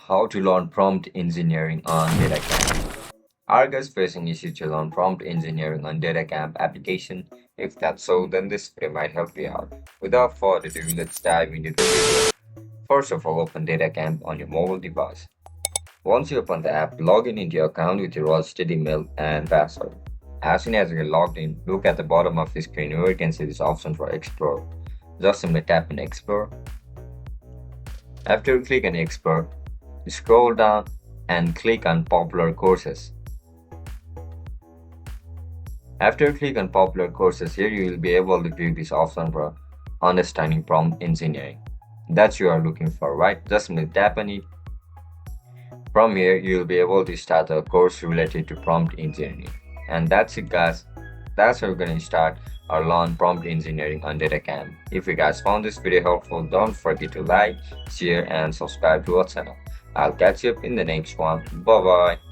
How to learn prompt engineering on DataCamp. Are guys facing issues to learn prompt engineering on DataCamp application? If that's so, then this video might help you out. Without further ado, let's dive into the video. First of all, open DataCamp on your mobile device. Once you open the app, log in into your account with your registered email and password. As soon as you're logged in, look at the bottom of the screen where you can see this option for Explore. Just simply tap on Explore. After you click on Explore, scroll down and click on Popular Courses. After you click on Popular Courses, here you will be able to view this option for Understanding Prompt Engineering. That you are looking for, right? Just simply tap on it. From here, you will be able to start a course related to prompt engineering. And that's it, guys. That's how we're going to start or learn prompt engineering on DataCamp. If you guys found this video helpful, don't forget to like, share, and subscribe to our channel. I'll catch you up in the next one. Bye bye.